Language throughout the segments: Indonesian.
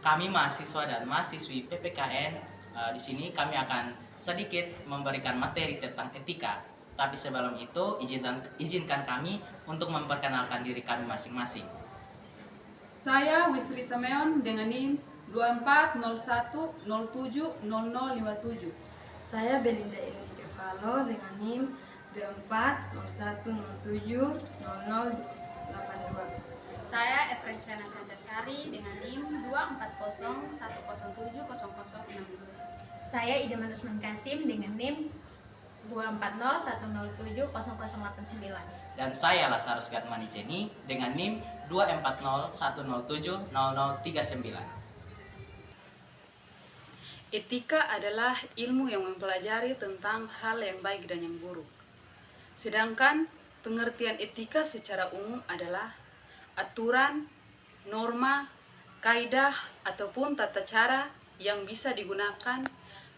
Kami mahasiswa dan mahasiswi PPKN, di sini kami akan sedikit memberikan materi tentang etika. Tapi sebelum itu, izinkan kami untuk memperkenalkan diri kami masing-masing. Saya Wisri Tameon dengan NIM 2401070057. Saya Belinda Eni Kevalo dengan NIM 2401070082. Saya Efrensiana Sandarsari dengan NIM 2401070062. Saya Ida Manusman Kasim dengan NIM 2401070089. Dan saya Lazarus Gatmani Jenny dengan NIM 2401070039. Etika adalah ilmu yang mempelajari tentang hal yang baik dan yang buruk. Sedangkan pengertian etika secara umum adalah aturan, norma, kaidah, ataupun tata cara yang bisa digunakan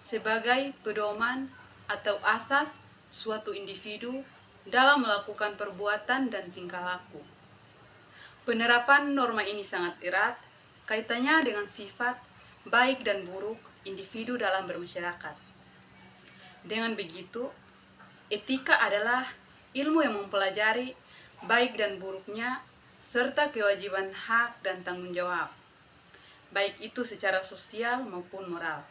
sebagai pedoman atau asas suatu individu dalam melakukan perbuatan dan tingkah laku. Penerapan norma ini sangat erat kaitannya dengan sifat baik dan buruk individu dalam bermasyarakat. Dengan begitu, etika adalah ilmu yang mempelajari baik dan buruknya serta kewajiban hak dan tanggung jawab, baik itu secara sosial maupun moral.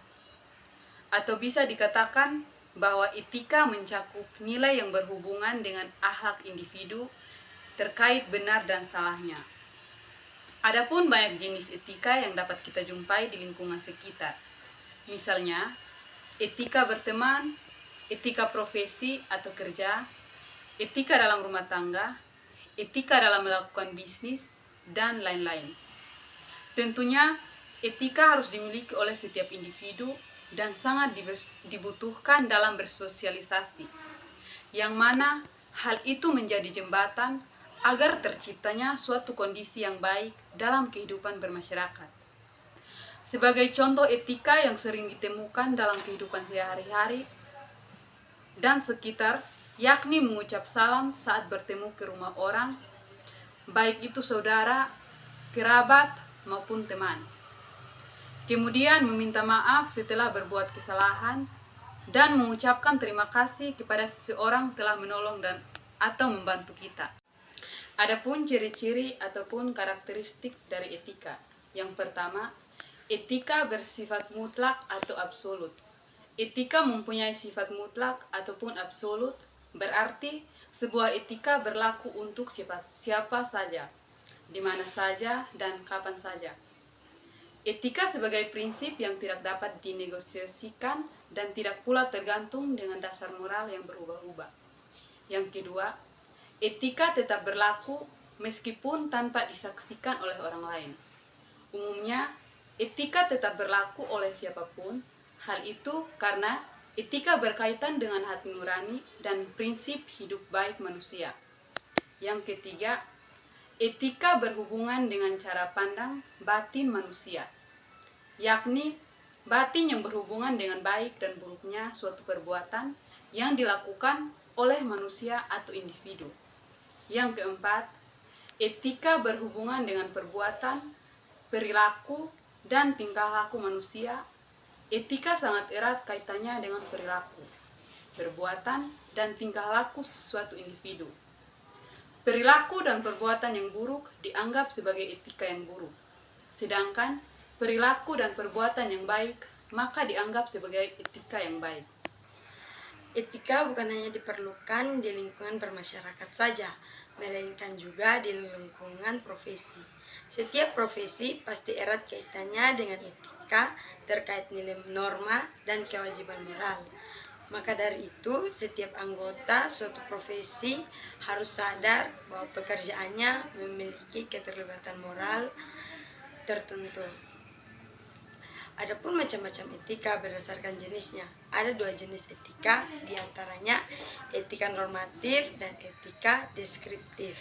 Atau bisa dikatakan bahwa etika mencakup nilai yang berhubungan dengan akhlak individu terkait benar dan salahnya. Adapun banyak jenis etika yang dapat kita jumpai di lingkungan sekitar. Misalnya, etika berteman, etika profesi atau kerja, etika dalam rumah tangga, etika dalam melakukan bisnis, dan lain-lain. Tentunya, etika harus dimiliki oleh setiap individu dan sangat dibutuhkan dalam bersosialisasi, yang mana hal itu menjadi jembatan agar terciptanya suatu kondisi yang baik dalam kehidupan bermasyarakat. Sebagai contoh etika yang sering ditemukan dalam kehidupan sehari-hari dan sekitar, yakni mengucap salam saat bertemu ke rumah orang, baik itu saudara, kerabat, maupun teman. Kemudian meminta maaf setelah berbuat kesalahan dan mengucapkan terima kasih kepada seseorang telah menolong dan atau membantu kita. Adapun ciri-ciri ataupun karakteristik dari etika. Yang pertama, etika bersifat mutlak atau absolut. Etika mempunyai sifat mutlak ataupun absolut, berarti sebuah etika berlaku untuk siapa saja, di mana saja dan kapan saja. Etika sebagai prinsip yang tidak dapat dinegosiasikan dan tidak pula tergantung dengan dasar moral yang berubah-ubah. Yang kedua, etika tetap berlaku meskipun tanpa disaksikan oleh orang lain. Umumnya, etika tetap berlaku oleh siapapun. Hal itu karena etika berkaitan dengan hati nurani dan prinsip hidup baik manusia. Yang ketiga, etika berhubungan dengan cara pandang batin manusia, yakni batin yang berhubungan dengan baik dan buruknya suatu perbuatan yang dilakukan oleh manusia atau individu. Yang keempat, etika berhubungan dengan perbuatan, perilaku, dan tingkah laku manusia. Etika sangat erat kaitannya dengan perilaku, perbuatan, dan tingkah laku suatu individu. Perilaku dan perbuatan yang buruk dianggap sebagai etika yang buruk, sedangkan perilaku dan perbuatan yang baik maka dianggap sebagai etika yang baik. Etika bukan hanya diperlukan di lingkungan bermasyarakat saja, melainkan juga di lingkungan profesi. Setiap profesi pasti erat kaitannya dengan etika terkait nilai norma dan kewajiban moral. Maka dari itu, setiap anggota suatu profesi harus sadar bahwa pekerjaannya memiliki keterlibatan moral tertentu. Adapun macam-macam etika berdasarkan jenisnya. Ada 2 jenis etika, diantaranya etika normatif dan etika deskriptif.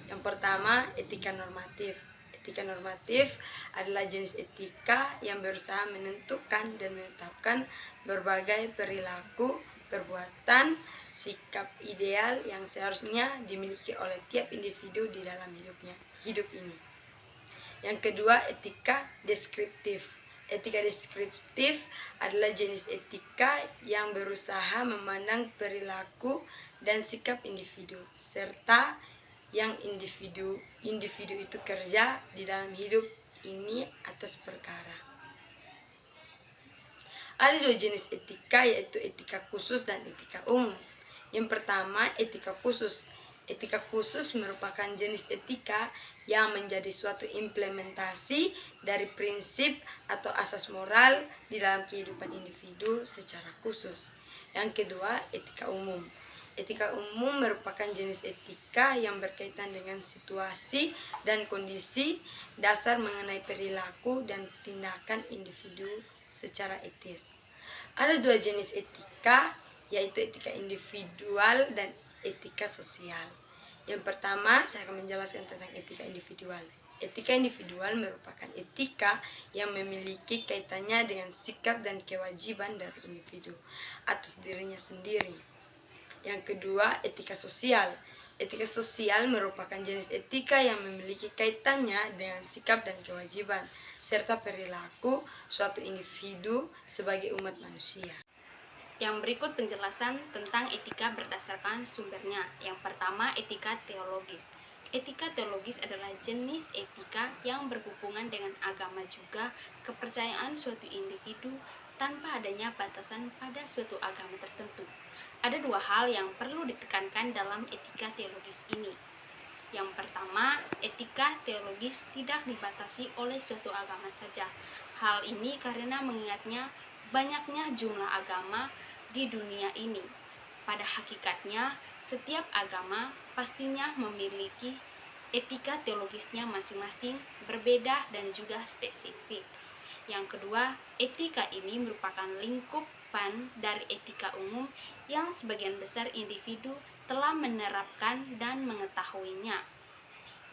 Yang pertama, etika normatif. Etika normatif adalah jenis etika yang berusaha menentukan dan menetapkan berbagai perilaku, perbuatan, sikap ideal yang seharusnya dimiliki oleh tiap individu di dalam hidup ini. Yang kedua, etika deskriptif. Etika deskriptif adalah jenis etika yang berusaha memandang perilaku dan sikap individu, serta yang individu itu kerja di dalam hidup ini atas perkara. Ada dua jenis etika, yaitu etika khusus dan etika umum. Yang pertama, etika khusus. Etika khusus merupakan jenis etika yang menjadi suatu implementasi dari prinsip atau asas moral di dalam kehidupan individu secara khusus. Yang kedua, etika umum. Etika umum merupakan jenis etika yang berkaitan dengan situasi dan kondisi dasar mengenai perilaku dan tindakan individu secara etis. Ada dua jenis etika, yaitu etika individual dan etika sosial. Yang pertama, saya akan menjelaskan tentang etika individual. Etika individual merupakan etika yang memiliki kaitannya dengan sikap dan kewajiban dari individu atas dirinya sendiri. Yang kedua, etika sosial. Etika sosial merupakan jenis etika yang memiliki kaitannya dengan sikap dan kewajiban serta perilaku suatu individu sebagai umat manusia. Yang berikut penjelasan tentang etika berdasarkan sumbernya. Yang pertama, etika teologis. Etika teologis adalah jenis etika yang berhubungan dengan agama juga kepercayaan suatu individu tanpa adanya batasan pada suatu agama tertentu. Ada dua hal yang perlu ditekankan dalam etika teologis ini. Yang pertama, etika teologis tidak dibatasi oleh suatu agama saja. Hal ini karena mengingatnya banyaknya jumlah agama di dunia ini. Pada hakikatnya, setiap agama pastinya memiliki etika teologisnya masing-masing, berbeda dan juga spesifik. Yang kedua, etika ini merupakan lingkupan dari etika umum yang sebagian besar individu telah menerapkan dan mengetahuinya.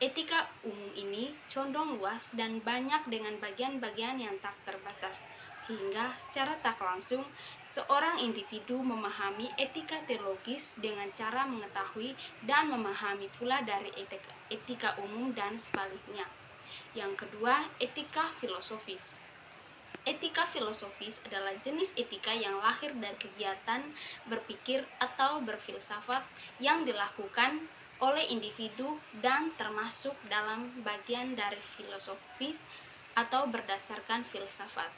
Etika umum ini condong luas dan banyak dengan bagian-bagian yang tak terbatas, sehingga secara tak langsung seorang individu memahami etika teologis dengan cara mengetahui dan memahami pula dari etika umum dan sebaliknya. Yang kedua, etika filosofis. Etika filosofis adalah jenis etika yang lahir dari kegiatan berpikir atau berfilsafat yang dilakukan oleh individu dan termasuk dalam bagian dari filosofis atau berdasarkan filsafat.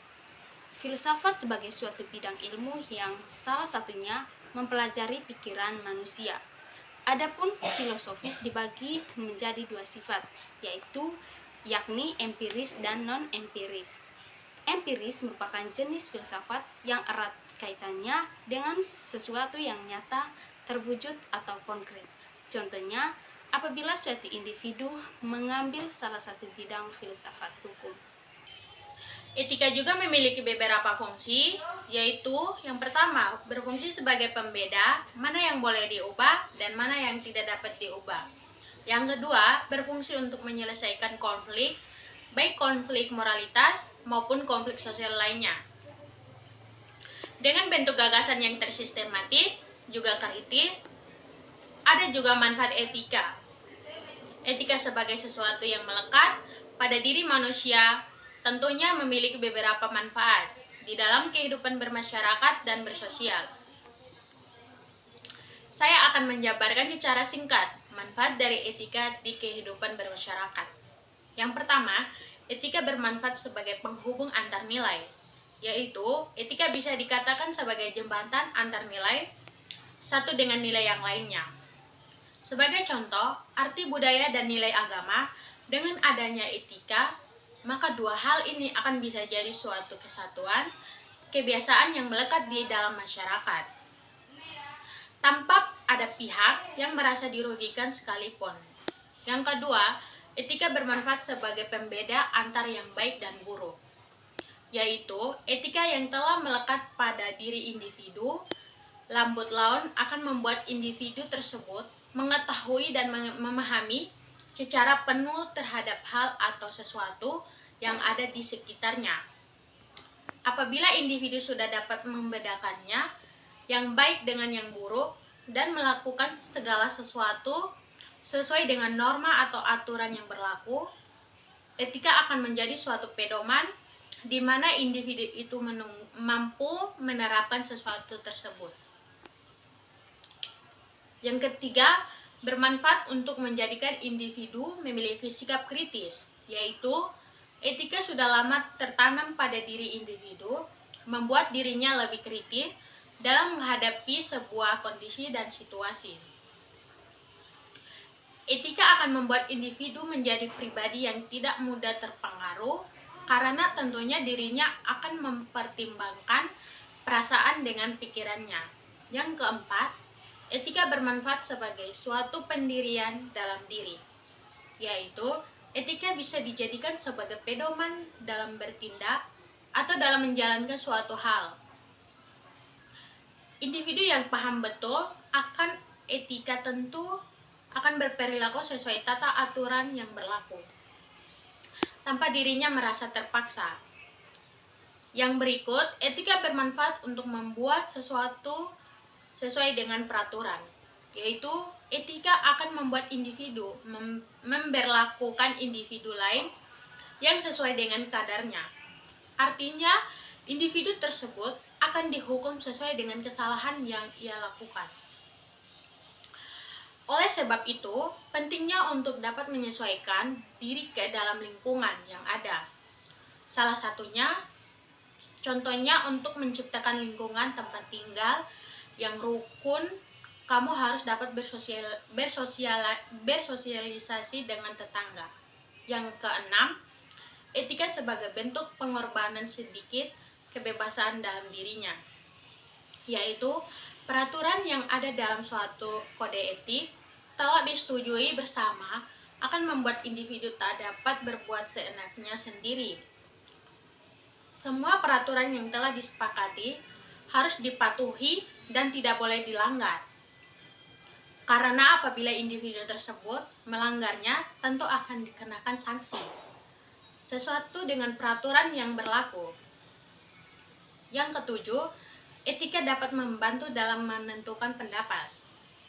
Filsafat sebagai suatu bidang ilmu yang salah satunya mempelajari pikiran manusia. Adapun filosofis dibagi menjadi dua sifat, yakni empiris dan non-empiris. Empiris merupakan jenis filsafat yang erat kaitannya dengan sesuatu yang nyata, terwujud atau konkret. Contohnya, apabila suatu individu mengambil salah satu bidang filsafat hukum. Etika juga memiliki beberapa fungsi, yaitu yang pertama, berfungsi sebagai pembeda mana yang boleh diubah dan mana yang tidak dapat diubah. Yang kedua, berfungsi untuk menyelesaikan konflik, baik konflik moralitas maupun konflik sosial lainnya. Dengan bentuk gagasan yang tersistematis, juga kritis, ada juga manfaat etika. Etika sebagai sesuatu yang melekat pada diri manusia tentunya memiliki beberapa manfaat di dalam kehidupan bermasyarakat dan bersosial. Saya akan menjabarkan secara singkat manfaat dari etika di kehidupan bermasyarakat. Yang pertama, etika bermanfaat sebagai penghubung antar nilai, yaitu etika bisa dikatakan sebagai jembatan antar nilai satu dengan nilai yang lainnya. Sebagai contoh, arti budaya dan nilai agama dengan adanya etika, maka dua hal ini akan bisa jadi suatu kesatuan, kebiasaan yang melekat di dalam masyarakat, tanpa ada pihak yang merasa dirugikan sekalipun. Yang kedua, etika bermanfaat sebagai pembeda antar yang baik dan buruk, yaitu etika yang telah melekat pada diri individu, lambat laun akan membuat individu tersebut mengetahui dan memahami secara penuh terhadap hal atau sesuatu yang ada di sekitarnya. Apabila individu sudah dapat membedakannya, yang baik dengan yang buruk, dan melakukan segala sesuatu sesuai dengan norma atau aturan yang berlaku, etika akan menjadi suatu pedoman di mana individu itu mampu menerapkan sesuatu tersebut. Yang ketiga, bermanfaat untuk menjadikan individu memiliki sikap kritis, yaitu etika sudah lama tertanam pada diri individu, membuat dirinya lebih kritis dalam menghadapi sebuah kondisi dan situasi. Etika akan membuat individu menjadi pribadi yang tidak mudah terpengaruh, karena tentunya dirinya akan mempertimbangkan perasaan dengan pikirannya. Yang keempat, etika bermanfaat sebagai suatu pendirian dalam diri, yaitu etika bisa dijadikan sebagai pedoman dalam bertindak atau dalam menjalankan suatu hal. Individu yang paham betul akan etika tentu akan berperilaku sesuai tata aturan yang berlaku, tanpa dirinya merasa terpaksa. Yang berikut, etika bermanfaat untuk membuat sesuatu sesuai dengan peraturan, yaitu etika akan membuat individu memberlakukan individu lain yang sesuai dengan kadarnya. Artinya, individu tersebut akan dihukum sesuai dengan kesalahan yang ia lakukan. Oleh sebab itu, pentingnya untuk dapat menyesuaikan diri ke dalam lingkungan yang ada. Salah satunya, contohnya untuk menciptakan lingkungan tempat tinggal yang rukun, kamu harus dapat bersosialisasi dengan tetangga. Yang keenam, etika sebagai bentuk pengorbanan sedikit kebebasan dalam dirinya, yaitu peraturan yang ada dalam suatu kode etik telah disetujui bersama akan membuat individu tak dapat berbuat seenaknya sendiri. Semua peraturan yang telah disepakati harus dipatuhi dan tidak boleh dilanggar. Karena apabila individu tersebut melanggarnya, tentu akan dikenakan sanksi sesuatu dengan peraturan yang berlaku. Yang ketujuh, etika dapat membantu dalam menentukan pendapat,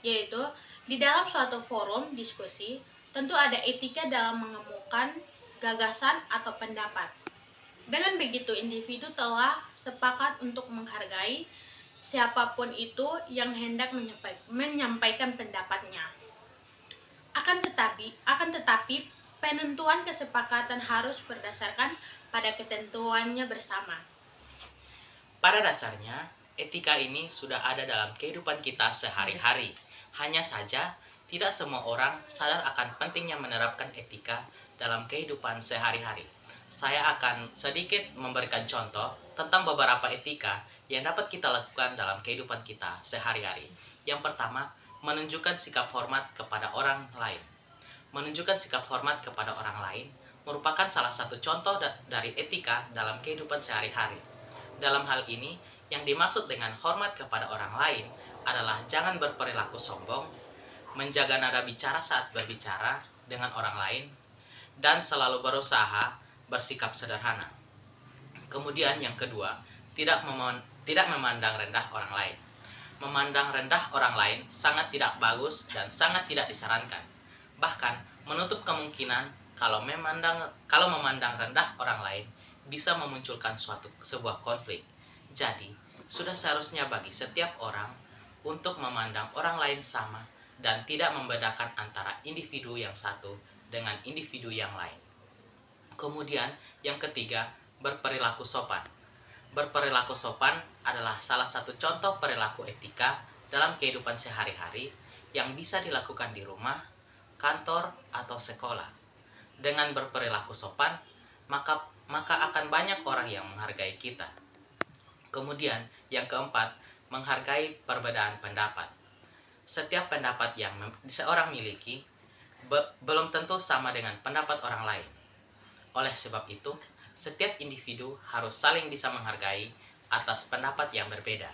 yaitu di dalam suatu forum diskusi, tentu ada etika dalam mengemukakan gagasan atau pendapat. Dengan begitu, individu telah sepakat untuk menghargai siapapun itu yang hendak menyampaikan pendapatnya. Akan tetapi, penentuan kesepakatan harus berdasarkan pada ketentuannya bersama. Pada dasarnya, etika ini sudah ada dalam kehidupan kita sehari-hari. Hanya saja, tidak semua orang sadar akan pentingnya menerapkan etika dalam kehidupan sehari-hari. Saya akan sedikit memberikan contoh tentang beberapa etika yang dapat kita lakukan dalam kehidupan kita sehari-hari. Yang pertama, menunjukkan sikap hormat kepada orang lain. Menunjukkan sikap hormat kepada orang lain merupakan salah satu contoh dari etika dalam kehidupan sehari-hari. Dalam hal ini, yang dimaksud dengan hormat kepada orang lain adalah jangan berperilaku sombong, menjaga nada bicara saat berbicara dengan orang lain, dan selalu berusaha bersikap sederhana. Kemudian yang kedua, tidak memandang rendah orang lain. Memandang rendah orang lain sangat tidak bagus dan sangat tidak disarankan. Bahkan menutup kemungkinan kalau memandang rendah orang lain bisa memunculkan sebuah konflik. Jadi, sudah seharusnya bagi setiap orang untuk memandang orang lain sama dan tidak membedakan antara individu yang satu dengan individu yang lain. Kemudian, yang ketiga, berperilaku sopan. Berperilaku sopan adalah salah satu contoh perilaku etika dalam kehidupan sehari-hari yang bisa dilakukan di rumah, kantor, atau sekolah. Dengan berperilaku sopan, maka akan banyak orang yang menghargai kita. Kemudian, yang keempat, menghargai perbedaan pendapat. Setiap pendapat yang seorang miliki belum tentu sama dengan pendapat orang lain. Oleh sebab itu, setiap individu harus saling bisa menghargai atas pendapat yang berbeda.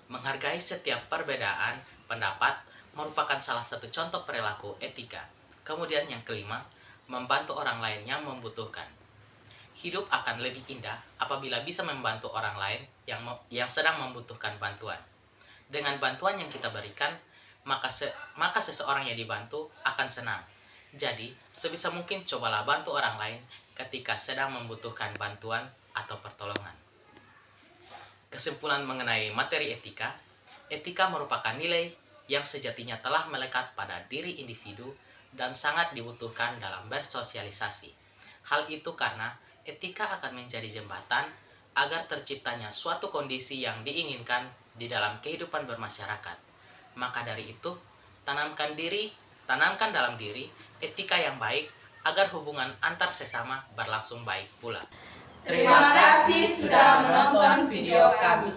Menghargai setiap perbedaan pendapat merupakan salah satu contoh perilaku etika. Kemudian yang kelima, membantu orang lain yang membutuhkan. Hidup akan lebih indah apabila bisa membantu orang lain yang sedang membutuhkan bantuan. Dengan bantuan yang kita berikan, maka seseorang yang dibantu akan senang. Jadi, sebisa mungkin cobalah bantu orang lain ketika sedang membutuhkan bantuan atau pertolongan. Kesimpulan mengenai materi etika, etika merupakan nilai yang sejatinya telah melekat pada diri individu dan sangat dibutuhkan dalam bersosialisasi. Hal itu karena etika akan menjadi jembatan agar terciptanya suatu kondisi yang diinginkan di dalam kehidupan bermasyarakat. Maka dari itu, tanamkan dalam diri etika yang baik agar hubungan antar sesama berlangsung baik pula. Terima kasih sudah menonton video kami.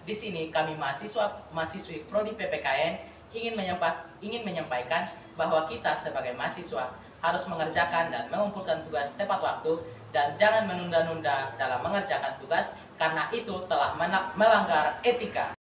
Di sini kami mahasiswi Prodi PPKN ingin menyampaikan bahwa kita sebagai mahasiswa harus mengerjakan dan mengumpulkan tugas tepat waktu dan jangan menunda-nunda dalam mengerjakan tugas karena itu telah melanggar etika.